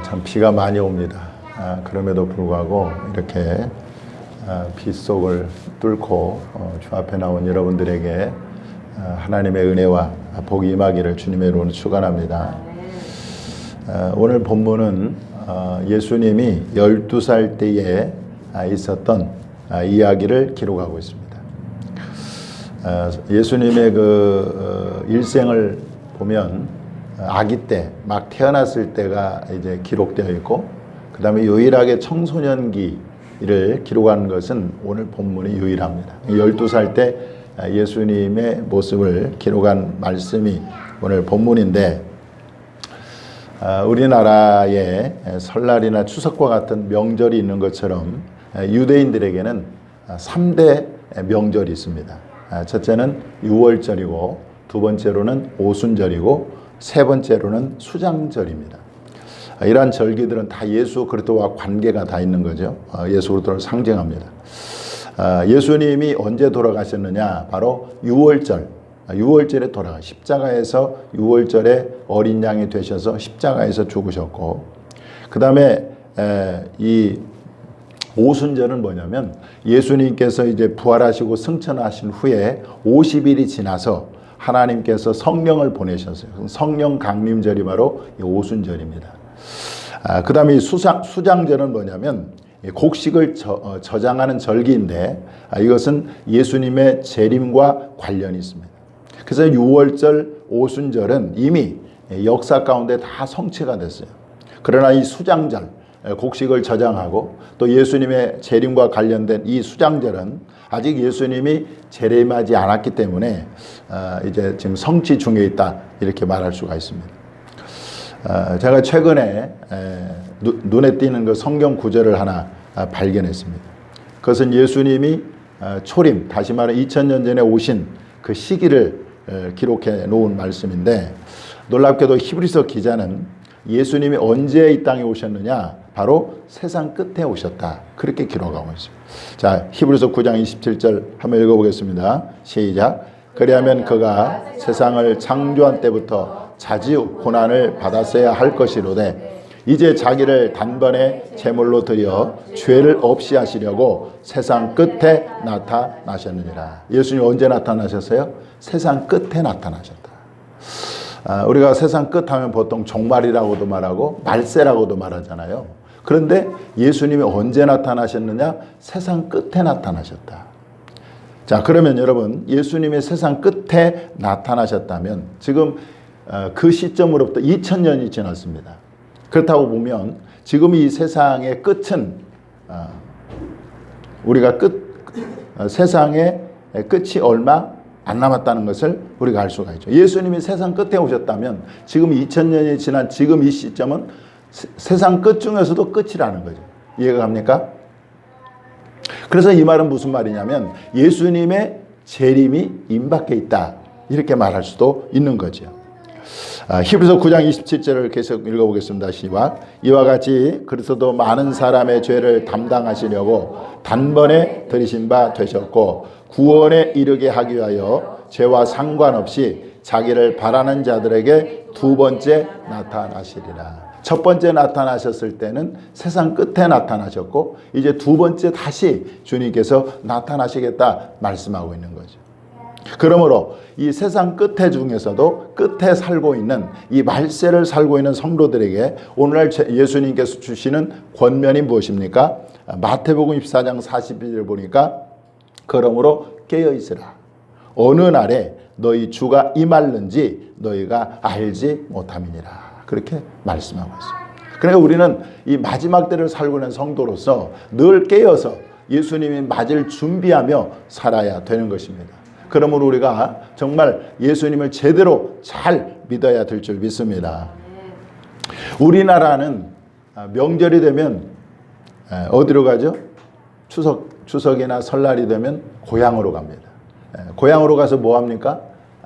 참 비가 많이 옵니다. 그럼에도 불구하고 이렇게 비 속을 뚫고 주 앞에 나온 여러분들에게 하나님의 은혜와 복이 임하기를 주님의 이름으로 축원합니다. 오늘 본문은 예수님이 12살 때에 있었던 이야기를 기록하고 있습니다. 예수님의 그 일생을 보면 아기 때, 막 태어났을 때가 이제 기록되어 있고, 그 다음에 유일하게 청소년기를 기록한 것은 오늘 본문이 유일합니다. 12살 때 예수님의 모습을 기록한 말씀이 오늘 본문인데, 우리나라에 설날이나 추석과 같은 명절이 있는 것처럼 유대인들에게는 3대 명절이 있습니다. 첫째는 유월절이고, 두 번째로는 오순절이고, 세 번째로는 수장절입니다. 이러한 절기들은 다 예수 그리스도와 관계가 다 있는 거죠. 예수 그리스도를 상징합니다. 예수님이 언제 돌아가셨느냐? 바로 유월절에 돌아가 십자가에서 유월절에 어린 양이 되셔서 십자가에서 죽으셨고, 그 다음에 이 오순절은 뭐냐면 예수님께서 이제 부활하시고 승천하신 후에 50일이 지나서 하나님께서 성령을 보내셨어요. 성령 강림절이 바로 이 오순절입니다. 그 다음에 이 수장절은 뭐냐면 곡식을 저장하는 절기인데, 이것은 예수님의 재림과 관련이 있습니다. 그래서 유월절, 오순절은 이미 역사 가운데 다 성취가 됐어요. 그러나 이 수장절, 곡식을 저장하고 또 예수님의 재림과 관련된 이 수장절은 아직 예수님이 재림하지 않았기 때문에 이제 지금 성취 중에 있다, 이렇게 말할 수가 있습니다. 제가 최근에 눈에 띄는 그 성경 구절을 하나 발견했습니다. 그것은 예수님이 초림, 다시 말해 2000년 전에 오신 그 시기를 기록해 놓은 말씀인데, 놀랍게도 히브리서 기자는 예수님이 언제 이 땅에 오셨느냐? 바로 세상 끝에 오셨다, 그렇게 기록하고 있습니다. 자, 히브리서 9장 27절 한번 읽어보겠습니다. 시작. 그리하면 그가 세상을 창조한 때부터 자주 고난을 받았어야 할 것이로되 이제 자기를 단번에 제물로 드려 죄를 없이 하시려고 세상 끝에 나타나셨느니라. 예수님 언제 나타나셨어요? 세상 끝에 나타나셨다. 우리가 세상 끝 하면 보통 종말이라고도 말하고 말세라고도 말하잖아요. 그런데 예수님이 언제 나타나셨느냐? 세상 끝에 나타나셨다. 자, 그러면 여러분, 예수님이 세상 끝에 나타나셨다면 지금 그 시점으로부터 2000년이 지났습니다. 그렇다고 보면 지금 이 세상의 끝은 우리가 세상의 끝이 얼마 안 남았다는 것을 우리가 알 수가 있죠. 예수님이 세상 끝에 오셨다면 지금 2000년이 지난 지금 이 시점은 세상 끝 중에서도 끝이라는 거죠. 이해가 갑니까? 그래서 이 말은 무슨 말이냐면 예수님의 재림이 임박해 있다, 이렇게 말할 수도 있는 거죠. 히브리서 9장 27절을 계속 읽어보겠습니다. 시작. 이와 같이 그리스도도 많은 사람의 죄를 담당하시려고 단번에 들이신 바 되셨고 구원에 이르게 하기 위하여 죄와 상관없이 자기를 바라는 자들에게 두 번째 나타나시리라. 첫 번째 나타나셨을 때는 세상 끝에 나타나셨고, 이제 두 번째 다시 주님께서 나타나시겠다 말씀하고 있는 거죠. 그러므로 이 세상 끝에 중에서도 끝에 살고 있는 이 말세를 살고 있는 성도들에게 오늘날 예수님께서 주시는 권면이 무엇입니까? 마태복음 24장 42절을 보니까 그러므로 깨어있으라. 어느 날에 너희 주가 임할는지 너희가 알지 못함이니라. 그렇게 말씀하고 있습니다. 그러니까 우리는 이 마지막 때를 살고 있는 성도로서 늘 깨어서 예수님이 맞을 준비하며 살아야 되는 것입니다. 그러므로 우리가 정말 예수님을 제대로 잘 믿어야 될 줄 믿습니다. 우리나라는 명절이 되면 어디로 가죠? 추석이나 설날이 되면 고향으로 갑니다. 고향으로 가서 뭐 합니까?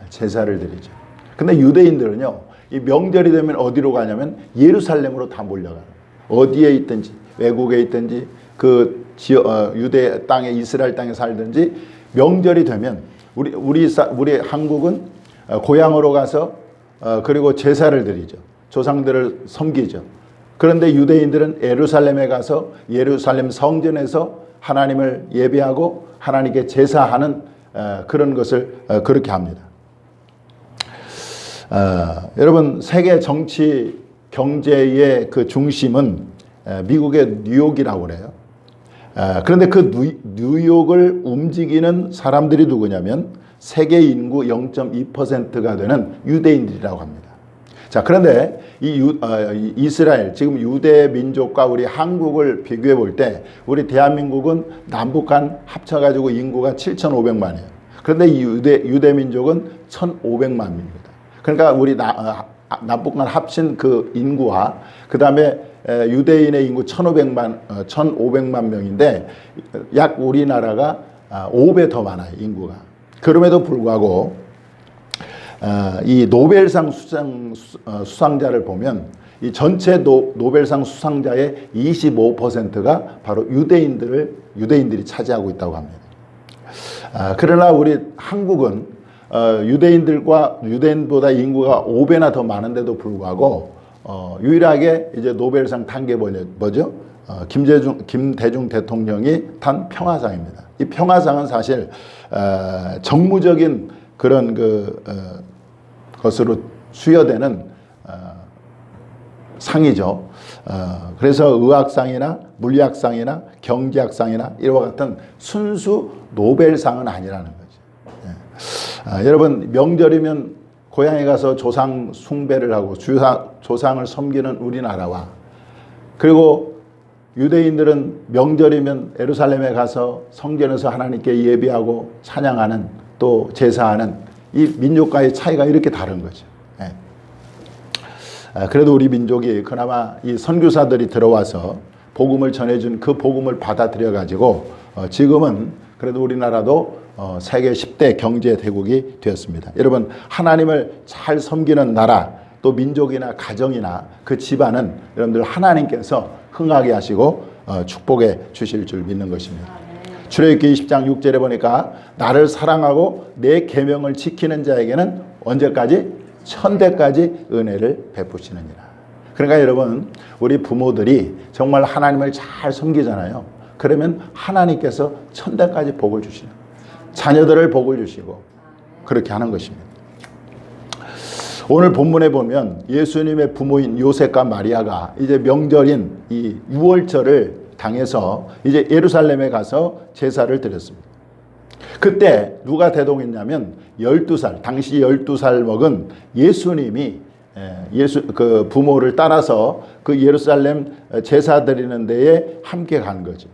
제사를 드리죠. 근데 유대인들은요, 이 명절이 되면 어디로 가냐면 예루살렘으로 다 몰려가요. 어디에 있든지, 외국에 있든지, 그 유대 땅에, 이스라엘 땅에 살든지 명절이 되면 우리 한국은 고향으로 가서 그리고 제사를 드리죠. 조상들을 섬기죠. 그런데 유대인들은 예루살렘에 가서 예루살렘 성전에서 하나님을 예배하고 하나님께 제사하는 그런 것을 그렇게 합니다. 여러분, 세계 정치 경제의 그 중심은 미국의 뉴욕이라고 그래요. 그런데 그 뉴욕을 움직이는 사람들이 누구냐면 세계 인구 0.2%가 되는 유대인들이라고 합니다. 자, 그런데 이스라엘, 지금 유대 민족과 우리 한국을 비교해 볼 때 우리 대한민국은 남북한 합쳐가지고 인구가 7,500만이에요. 그런데 이 유대 민족은 1,500만입니다. 그러니까 우리 남북한 합친 그 인구와 그 다음에 유대인의 인구 1,500만 명인데 약 우리나라가 5배 더 많아요, 인구가. 그럼에도 불구하고 이 노벨상 수상자를 보면 이 전체 노벨상 수상자의 25%가 바로 유대인들이 차지하고 있다고 합니다. 그러나 우리 한국은 유대인보다 인구가 5배나 더 많은데도 불구하고 유일하게 이제 노벨상 탄 게 뭐죠? 김대중 대통령이 탄 평화상입니다. 이 평화상은 사실 정무적인 그런 것으로 수여되는 상이죠. 그래서 의학상이나 물리학상이나 경제학상이나 이와 같은 순수 노벨상은 아니라는 거죠. 여러분, 명절이면 고향에 가서 조상 숭배를 하고 조상을 섬기는 우리나라와, 그리고 유대인들은 명절이면 예루살렘에 가서 성전에서 하나님께 예배하고 찬양하는, 또 제사하는 이 민족과의 차이가 이렇게 다른 거죠. 그래도 우리 민족이 그나마 이 선교사들이 들어와서 복음을 전해준 그 복음을 받아들여 가지고 지금은 그래도 우리나라도 세계 10대 경제 대국이 되었습니다. 여러분, 하나님을 잘 섬기는 나라, 또 민족이나 가정이나 그 집안은 여러분들 하나님께서 흥하게 하시고 축복해 주실 줄 믿는 것입니다. 출애굽기 20장 6절에 보니까 나를 사랑하고 내 계명을 지키는 자에게는 언제까지? 천대까지 은혜를 베푸시느니라. 그러니까 여러분, 우리 부모들이 정말 하나님을 잘 섬기잖아요. 그러면 하나님께서 천대까지 복을 주시는, 자녀들을 복을 주시고 그렇게 하는 것입니다. 오늘 본문에 보면 예수님의 부모인 요셉과 마리아가 이제 명절인 이 유월절을 당해서 이제 예루살렘에 가서 제사를 드렸습니다. 그때 누가 대동했냐면 12살, 당시 12살 먹은 예수님이 그 부모를 따라서 그 예루살렘 제사 드리는 데에 함께 간 거죠.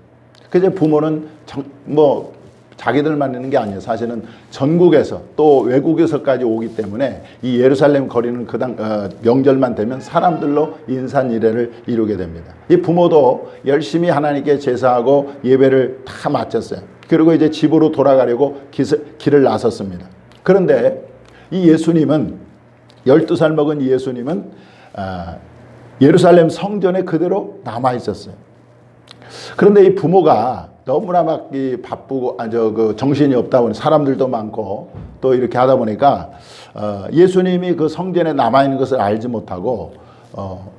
그래서 부모는 자기들만 있는 게 아니에요. 사실은 전국에서 또 외국에서까지 오기 때문에 이 예루살렘 거리는 명절만 되면 사람들로 인산이례를 이루게 됩니다. 이 부모도 열심히 하나님께 제사하고 예배를 다 마쳤어요. 그리고 이제 집으로 돌아가려고 길을 나섰습니다. 그런데 이 예수님은 12살 먹은 예수님은 예루살렘 성전에 그대로 남아 있었어요. 그런데 이 부모가 너무나 막 바쁘고 정신이 없다 보니 사람들도 많고 또 이렇게 하다 보니까 예수님이 그 성전에 남아 있는 것을 알지 못하고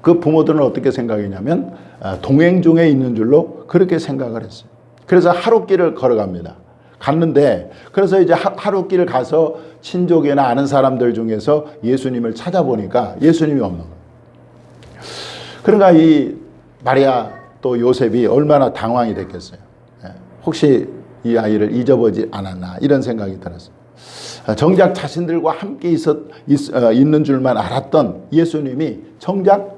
그 부모들은 어떻게 생각했냐면 동행 중에 있는 줄로 그렇게 생각을 했어요. 그래서 하룻길을 걸어갑니다. 갔는데 그래서 이제 하룻길 가서 친족이나 아는 사람들 중에서 예수님을 찾아보니까 예수님이 없는 거예요. 그러니까 이 마리아 또 요셉이 얼마나 당황이 됐겠어요. 혹시 이 아이를 잊어보지 않았나 이런 생각이 들었어요. 정작 자신들과 함께 있는 줄만 알았던 예수님이 정작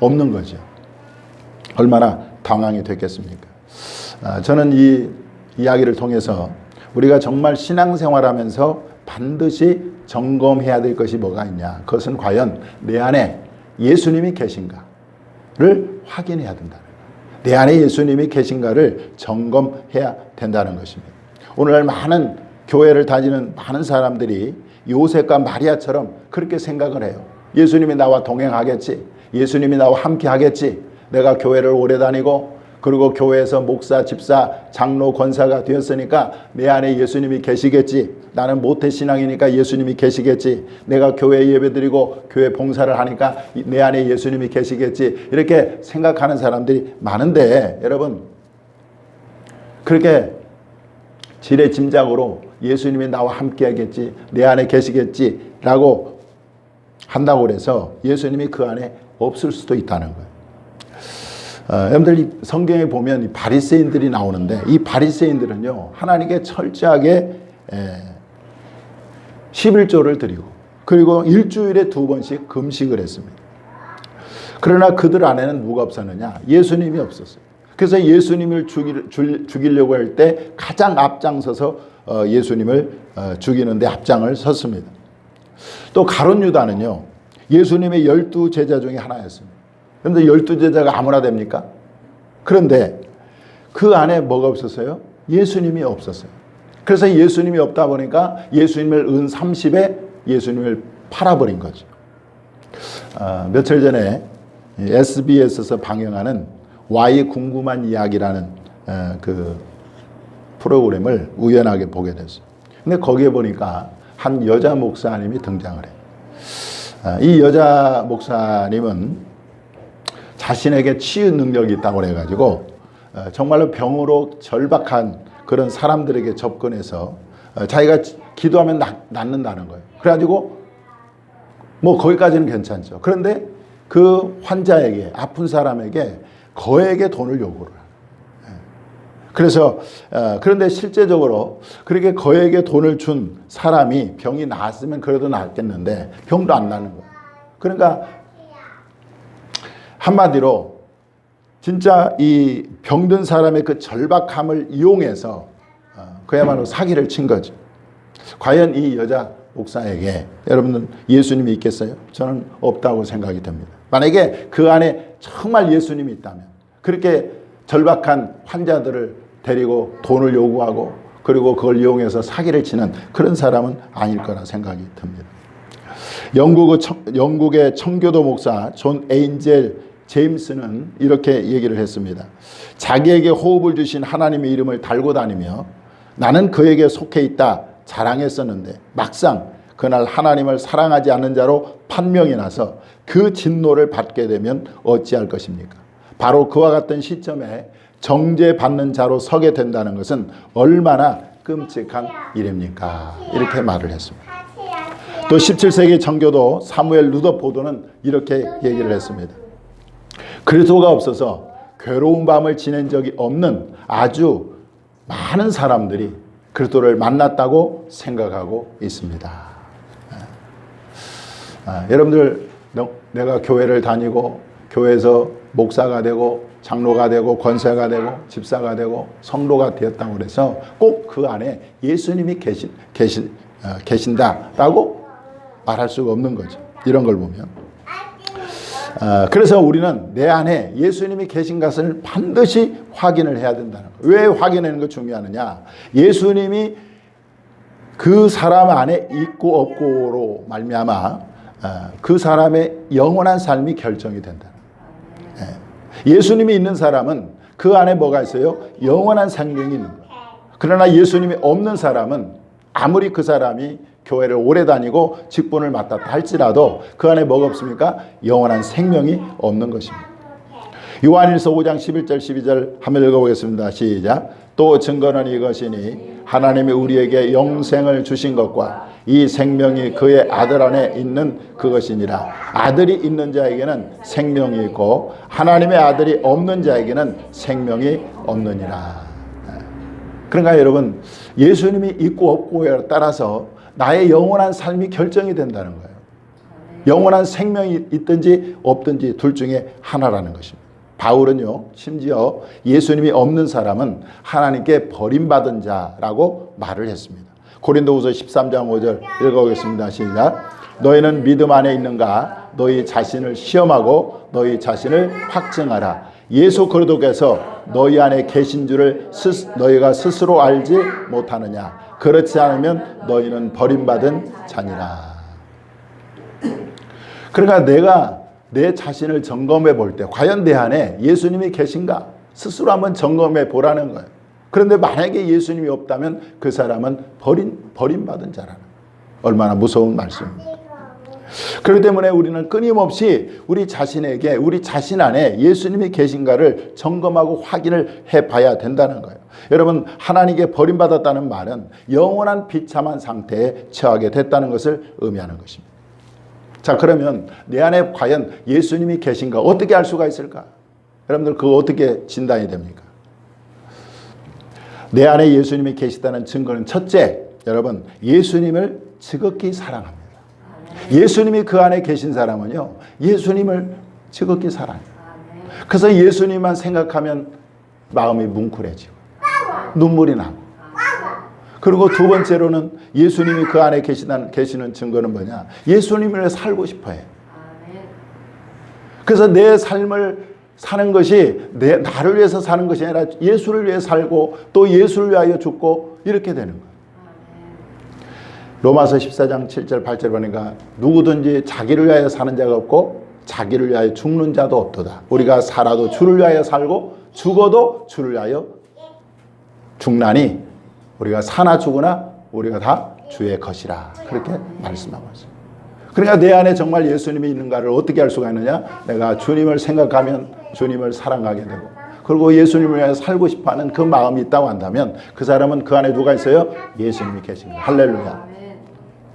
없는 거죠. 얼마나 당황이 됐겠습니까? 저는 이 이야기를 통해서 우리가 정말 신앙생활하면서 반드시 점검해야 될 것이 뭐가 있냐. 그것은 과연 내 안에 예수님이 계신가를 확인해야 된다. 내 안에 예수님이 계신가를 점검해야 된다는 것입니다. 오늘날 많은 교회를 다니는 많은 사람들이 요셉과 마리아처럼 그렇게 생각을 해요. 예수님이 나와 동행하겠지. 예수님이 나와 함께 하겠지. 내가 교회를 오래 다니고 그리고 교회에서 목사, 집사, 장로, 권사가 되었으니까 내 안에 예수님이 계시겠지. 나는 모태신앙이니까 예수님이 계시겠지. 내가 교회 예배드리고 교회 봉사를 하니까 내 안에 예수님이 계시겠지. 이렇게 생각하는 사람들이 많은데 여러분, 그렇게 지레짐작으로 예수님이 나와 함께 하겠지, 내 안에 계시겠지 라고 한다고 그래서 예수님이 그 안에 없을 수도 있다는 거예요. 여러분들 이 성경에 보면 이 바리새인들이 나오는데, 이 바리새인들은요 하나님께 철저하게 11조를 드리고 그리고 일주일에 2번씩 금식을 했습니다. 그러나 그들 안에는 누가 없었느냐? 예수님이 없었어요. 그래서 예수님을 죽이려고 할 때 가장 앞장서서 예수님을 죽이는데 앞장을 섰습니다. 또 가룟 유다는요 예수님의 12제자 중에 하나였습니다. 그런데 12제자가 아무나 됩니까? 그런데 그 안에 뭐가 없었어요? 예수님이 없었어요. 그래서 예수님이 없다 보니까 예수님을 은 30에 예수님을 팔아버린 거죠. 며칠 전에 SBS에서 방영하는 Why 궁금한 이야기라는 그 프로그램을 우연하게 보게 됐어요. 근데 거기에 보니까 한 여자 목사님이 등장을 해요. 이 여자 목사님은 자신에게 치유 능력이 있다고 해가지고 정말로 병으로 절박한 그런 사람들에게 접근해서 자기가 기도하면 낫는다는 거예요. 그래가지고 뭐 거기까지는 괜찮죠. 그런데 그 환자에게, 아픈 사람에게 거액의 돈을 요구를 해요. 그래서 그런데 실제적으로 그렇게 거액의 돈을 준 사람이 병이 나았으면 그래도 낫겠는데 병도 안 나는 거예요. 그러니까 한마디로 진짜 이 병든 사람의 그 절박함을 이용해서 그야말로 사기를 친 거죠. 과연 이 여자 목사에게 여러분은 예수님이 있겠어요? 저는 없다고 생각이 됩니다. 만약에 그 안에 정말 예수님이 있다면 그렇게 절박한 환자들을 데리고 돈을 요구하고 그리고 그걸 이용해서 사기를 치는 그런 사람은 아닐 거라 생각이 듭니다. 영국의 청교도 목사 존 에인젤 제임스는 이렇게 얘기를 했습니다. 자기에게 호흡을 주신 하나님의 이름을 달고 다니며 나는 그에게 속해 있다 자랑했었는데 막상 그날 하나님을 사랑하지 않는 자로 판명이 나서 그 진노를 받게 되면 어찌할 것입니까? 바로 그와 같은 시점에 정죄받는 자로 서게 된다는 것은 얼마나 끔찍한 일입니까? 이렇게 말을 했습니다. 또 17세기 청교도 사무엘 루더포드는 이렇게 얘기를 했습니다. 그리스도가 없어서 괴로운 밤을 지낸 적이 없는 아주 많은 사람들이 그리스도를 만났다고 생각하고 있습니다. 여러분들 내가 교회를 다니고 교회에서 목사가 되고 장로가 되고 권사가 되고 집사가 되고 성도가 되었다고 해서 꼭 그 안에 예수님이 계신다라고 말할 수가 없는 거죠. 이런 걸 보면. 그래서 우리는 내 안에 예수님이 계신 것을 반드시 확인을 해야 된다는 거예요. 왜 확인하는 거 중요하느냐? 예수님이 그 사람 안에 있고 없고로 말미암아 그 사람의 영원한 삶이 결정이 된다. 예수님이 있는 사람은 그 안에 뭐가 있어요? 영원한 생명이 있는 거예요. 그러나 예수님이 없는 사람은 아무리 그 사람이 교회를 오래 다니고 직분을 맡았다 할지라도 그 안에 뭐가 없습니까? 영원한 생명이 없는 것입니다. 요한일서 5장 11절 12절 한번 읽어보겠습니다. 시작. 또 증거는 이것이니 하나님이 우리에게 영생을 주신 것과 이 생명이 그의 아들 안에 있는 그것이니라. 아들이 있는 자에게는 생명이 있고 하나님의 아들이 없는 자에게는 생명이 없느니라. 그러니까 여러분 예수님이 있고 없고에 따라서 나의 영원한 삶이 결정이 된다는 거예요. 영원한 생명이 있든지 없든지 둘 중에 하나라는 것입니다. 바울은요 심지어 예수님이 없는 사람은 하나님께 버림받은 자라고 말을 했습니다. 고린도후서 13장 5절 읽어보겠습니다. 시작. 너희는 믿음 안에 있는가? 너희 자신을 시험하고 너희 자신을 확증하라. 예수 그리스도께서 너희 안에 계신 줄을 너희가 스스로 알지 못하느냐? 그렇지 않으면 너희는 버림받은 자니라. 그러니까 내가 내 자신을 점검해 볼 때 과연 내 안에 예수님이 계신가? 스스로 한번 점검해 보라는 거예요. 그런데 만약에 예수님이 없다면 그 사람은 버림받은 자라는 거예요. 얼마나 무서운 말씀입니까? 그렇기 때문에 우리는 끊임없이 우리 자신에게, 우리 자신 안에 예수님이 계신가를 점검하고 확인을 해봐야 된다는 거예요. 여러분, 하나님께 버림받았다는 말은 영원한 비참한 상태에 처하게 됐다는 것을 의미하는 것입니다. 자, 그러면 내 안에 과연 예수님이 계신가 어떻게 알 수가 있을까? 여러분들 그거 어떻게 진단이 됩니까? 내 안에 예수님이 계시다는 증거는 첫째, 여러분, 예수님을 지극히 사랑합니다. 예수님이 그 안에 계신 사람은요, 예수님을 지극히 사랑해요. 그래서 예수님만 생각하면 마음이 뭉클해지고 눈물이 나고, 그리고 두 번째로는 예수님이 그 안에 계시는 증거는 뭐냐? 예수님을 살고 싶어해요. 그래서 내 삶을 사는 것이 나를 위해서 사는 것이 아니라 예수를 위해 살고 또 예수를 위하여 죽고 이렇게 되는 거예요. 로마서 14장 7절 8절 보니까 누구든지 자기를 위하여 사는 자가 없고 자기를 위하여 죽는 자도 없도다. 우리가 살아도 주를 위하여 살고 죽어도 주를 위하여 죽나니 우리가 사나 죽으나 우리가 다 주의 것이라. 그렇게 말씀하고 있습니다. 그러니까 내 안에 정말 예수님이 있는가를 어떻게 알 수가 있느냐? 내가 주님을 생각하면 주님을 사랑하게 되고, 그리고 예수님을 위해 살고 싶어하는 그 마음이 있다고 한다면 그 사람은 그 안에 누가 있어요? 예수님이 계십니다. 할렐루야.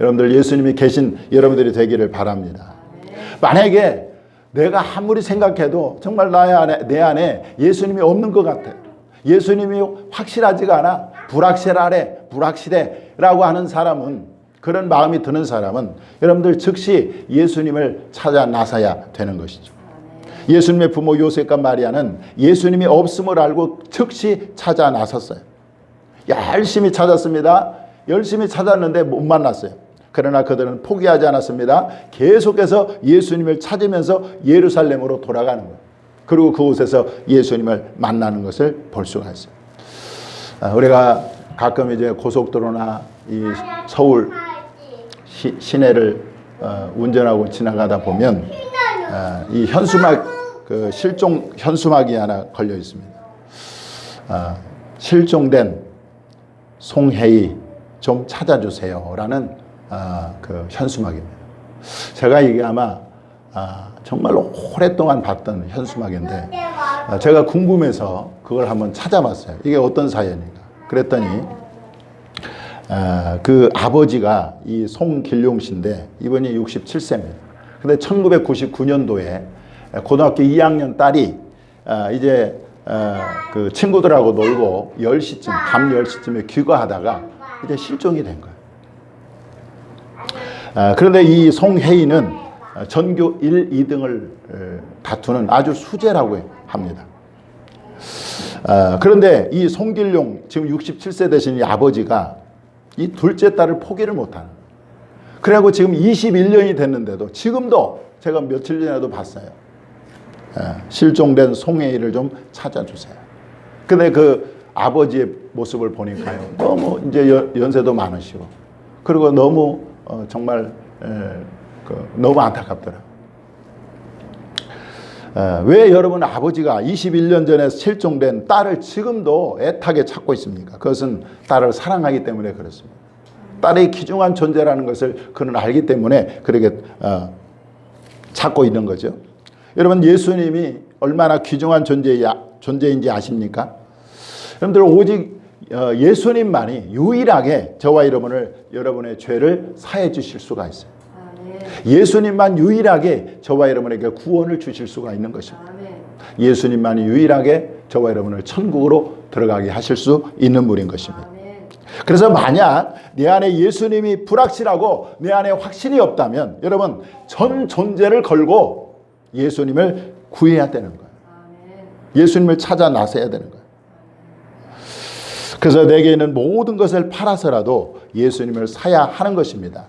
여러분들 예수님이 계신 여러분들이 되기를 바랍니다. 만약에 내가 아무리 생각해도 정말 내 안에 예수님이 없는 것 같아요. 예수님이 확실하지가 않아. 불확실해 라고 하는 사람은, 그런 마음이 드는 사람은 여러분들 즉시 예수님을 찾아 나서야 되는 것이죠. 예수님의 부모 요셉과 마리아는 예수님이 없음을 알고 즉시 찾아 나섰어요. 열심히 찾았습니다. 열심히 찾았는데 못 만났어요. 그러나 그들은 포기하지 않았습니다. 계속해서 예수님을 찾으면서 예루살렘으로 돌아가는 거예요. 그리고 그곳에서 예수님을 만나는 것을 볼 수가 있어요. 우리가 가끔 이제 고속도로나 이 서울 시내를 운전하고 지나가다 보면 이 현수막, 그 실종 현수막이 하나 걸려 있습니다. 실종된 송혜이 좀 찾아주세요라는 그 현수막입니다. 제가 이게 아마 정말로 오랫동안 봤던 현수막인데 제가 궁금해서 그걸 한번 찾아봤어요. 이게 어떤 사연인가. 그랬더니 그 아버지가 이 송길용 씨인데 이분이 67세입니다. 근데 1999년도에 고등학교 2학년 딸이 이제 그 친구들하고 놀고 10시쯤, 밤 10시쯤에 귀가하다가 이제 실종이 된 거예요. 그런데 이 송혜인은 전교 1, 2등을 다투는 아주 수재라고 합니다. 그런데 이 송길용, 지금 67세 되신 이 아버지가 이 둘째 딸을 포기를 못하는 거예요. 그래갖고 지금 21년이 됐는데도 지금도 제가 며칠 전에도 봤어요. 실종된 송혜인을 좀 찾아주세요. 근데 그 아버지의 모습을 보니까요, 너무 이제 연세도 많으시고, 그리고 너무 정말 너무 안타깝더라고요. 왜 여러분 아버지가 21년 전에 실종된 딸을 지금도 애타게 찾고 있습니까? 그것은 딸을 사랑하기 때문에 그렇습니다. 딸이 귀중한 존재라는 것을 그는 알기 때문에 그렇게 찾고 있는 거죠. 여러분, 예수님이 얼마나 귀중한 존재인지 아십니까? 여러분들 오직 예수님만이 유일하게 저와 여러분의 죄를 사해 주실 수가 있어요. 예수님만 유일하게 저와 여러분에게 구원을 주실 수가 있는 것입니다. 예수님만이 유일하게 저와 여러분을 천국으로 들어가게 하실 수 있는 분인 것입니다. 그래서 만약 내 안에 예수님이 불확실하고 내 안에 확신이 없다면 여러분 전 존재를 걸고 예수님을 구해야 되는 거예요. 예수님을 찾아 나서야 되는 거예요. 그래서 내게 있는 모든 것을 팔아서라도 예수님을 사야 하는 것입니다.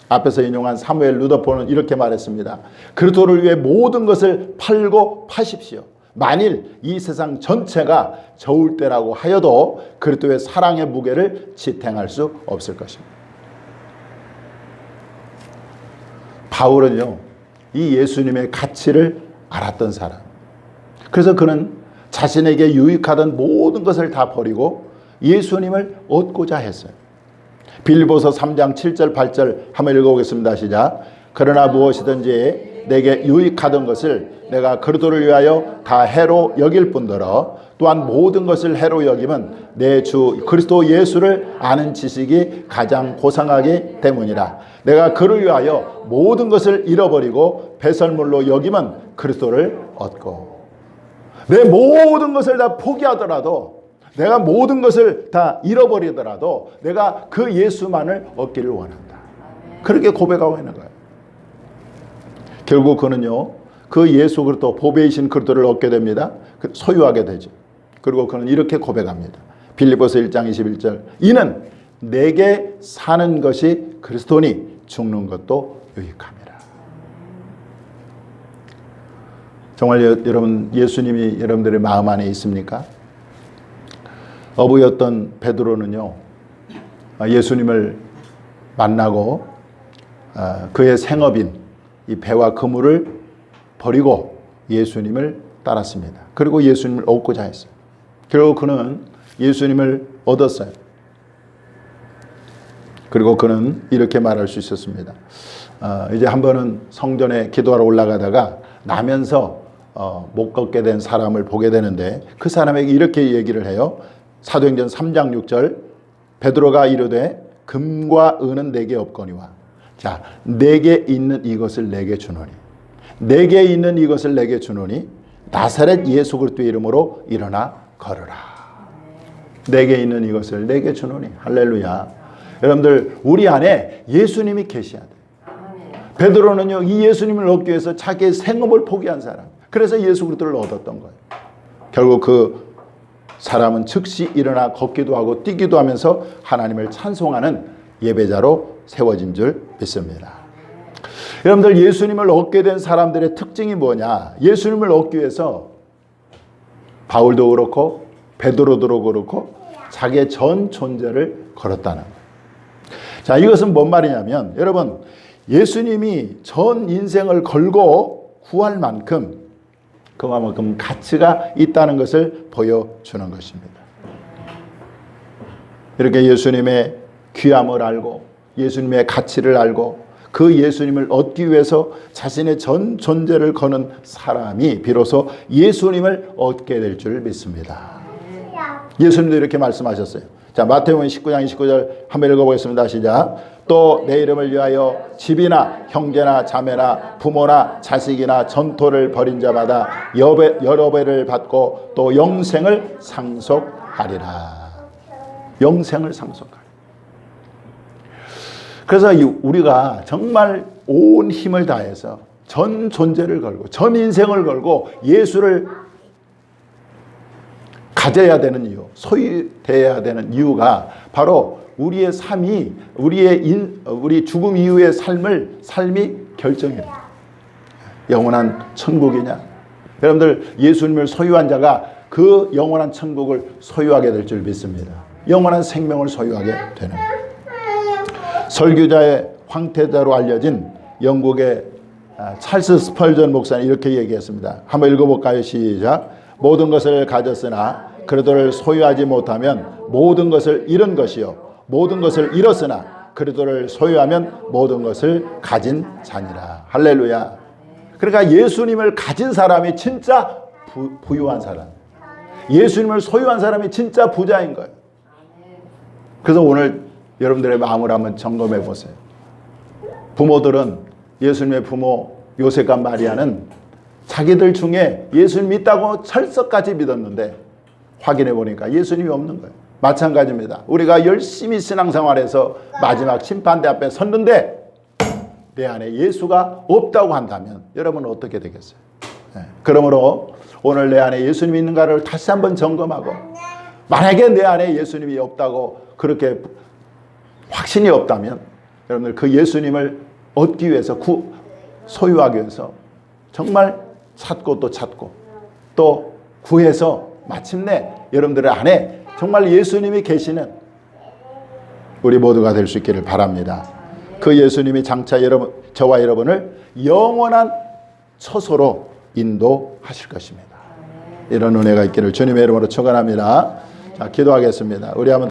앞에서 인용한 사무엘 루더포는 이렇게 말했습니다. 그리스도를 위해 모든 것을 팔고 파십시오. 만일 이 세상 전체가 저울 때라고 하여도 그리스도의 사랑의 무게를 지탱할 수 없을 것입니다. 바울은요, 이 예수님의 가치를 알았던 사람. 그래서 그는 자신에게 유익하던 모든 것을 다 버리고 예수님을 얻고자 했어요. 빌립보서 3장 7절 8절 한번 읽어보겠습니다. 시작. 그러나 무엇이든지 내게 유익하던 것을 내가 그리스도를 위하여 다 해로 여길 뿐더러 또한 모든 것을 해로 여김은 내 주 그리스도 예수를 아는 지식이 가장 고상하기 때문이라. 내가 그를 위하여 모든 것을 잃어버리고 배설물로 여김은 그리스도를 얻고. 내 모든 것을 다 포기하더라도, 내가 모든 것을 다 잃어버리더라도 내가 그 예수만을 얻기를 원한다. 그렇게 고백하고 있는 거예요. 결국 그는요, 그 예수 그리스도 보배이신 그리스도를 얻게 됩니다. 소유하게 되죠. 그리고 그는 이렇게 고백합니다. 빌립보서 1장 21절. 이는 내게 사는 것이 그리스도니 죽는 것도 유익함이라. 정말 여러분, 예수님이 여러분들의 마음 안에 있습니까? 어부였던 베드로는요, 예수님을 만나고 그의 생업인 이 배와 그물을 버리고 예수님을 따랐습니다. 그리고 예수님을 얻고자 했어요. 결국 그는 예수님을 얻었어요. 그리고 그는 이렇게 말할 수 있었습니다. 이제 한 번은 성전에 기도하러 올라가다가 나면서 못 걷게 된 사람을 보게 되는데 그 사람에게 이렇게 얘기를 해요. 사도행전 3장 6절. 베드로가 이르되 금과 은은 내게 없거니와. 자, 내게 있는 이것을 내게 주노니. 내게 있는 이것을 내게 주노니 나사렛 예수 그리스도의 이름으로 일어나 걸으라. 내게 있는 이것을 내게 주노니. 할렐루야. 여러분들, 우리 안에 예수님이 계셔야 돼요. 베드로는요, 이 예수님을 얻기 위해서 자기의 생업을 포기한 사람. 그래서 예수 그리스도를 얻었던 거예요. 결국 그 사람은 즉시 일어나 걷기도 하고 뛰기도 하면서 하나님을 찬송하는 예배자로 세워진 줄 믿습니다. 여러분들, 예수님을 얻게 된 사람들의 특징이 뭐냐? 예수님을 얻기 위해서 바울도 그렇고 베드로도 그렇고 자기의 전 존재를 걸었다는 거예요. 자, 이것은 뭔 말이냐면, 여러분, 예수님이 전 인생을 걸고 구할 만큼 그만큼 가치가 있다는 것을 보여주는 것입니다. 이렇게 예수님의 귀함을 알고 예수님의 가치를 알고 그 예수님을 얻기 위해서 자신의 전 존재를 거는 사람이 비로소 예수님을 얻게 될 줄 믿습니다. 예수님도 이렇게 말씀하셨어요. 자, 마태복음 19장 29절 한번 읽어보겠습니다. 시작. 또 내 이름을 위하여 집이나 형제나 자매나 부모나 자식이나 전토를 벌인 자마다 여러 배를 받고 또 영생을 상속하리라. 영생을 상속하리라. 그래서 우리가 정말 온 힘을 다해서 전 존재를 걸고 전 인생을 걸고 예수를 가져야 되는 이유, 소유되어야 되는 이유가 바로 우리의 삶이 우리 죽음 이후의 삶이 결정이에요. 영원한 천국이냐? 여러분들, 예수님을 소유한 자가 그 영원한 천국을 소유하게 될 줄 믿습니다. 영원한 생명을 소유하게 되는 거예요. 설교자의 황태자로 알려진 영국의 찰스 스펄전 목사는 이렇게 얘기했습니다. 한번 읽어볼까요? 시작. 모든 것을 가졌으나 그리스도를 소유하지 못하면 모든 것을 잃은 것이요 모든 것을 잃었으나 그리스도를 소유하면 모든 것을 가진 자니라. 할렐루야. 그러니까 예수님을 가진 사람이 진짜 부유한 사람, 예수님을 소유한 사람이 진짜 부자인 거예요. 그래서 오늘 여러분들의 마음을 한번 점검해 보세요. 부모들은, 예수님의 부모 요셉과 마리아는 자기들 중에 예수님 믿다고 철석까지 믿었는데 확인해 보니까 예수님이 없는 거예요. 마찬가지입니다. 우리가 열심히 신앙생활해서 마지막 심판대 앞에 섰는데 내 안에 예수가 없다고 한다면 여러분은 어떻게 되겠어요? 그러므로 오늘 내 안에 예수님이 있는가를 다시 한번 점검하고, 만약에 내 안에 예수님이 없다고 그렇게 확신이 없다면 여러분들 그 예수님을 얻기 위해서 소유하기 위해서 정말 찾고 또 찾고 또 구해서 마침내 여러분들 안에 정말 예수님이 계시는 우리 모두가 될 수 있기를 바랍니다. 그 예수님이 장차 저와 여러분을 영원한 처소로 인도하실 것입니다. 이런 은혜가 있기를 주님의 이름으로 축원합니다. 자, 기도하겠습니다. 우리 한번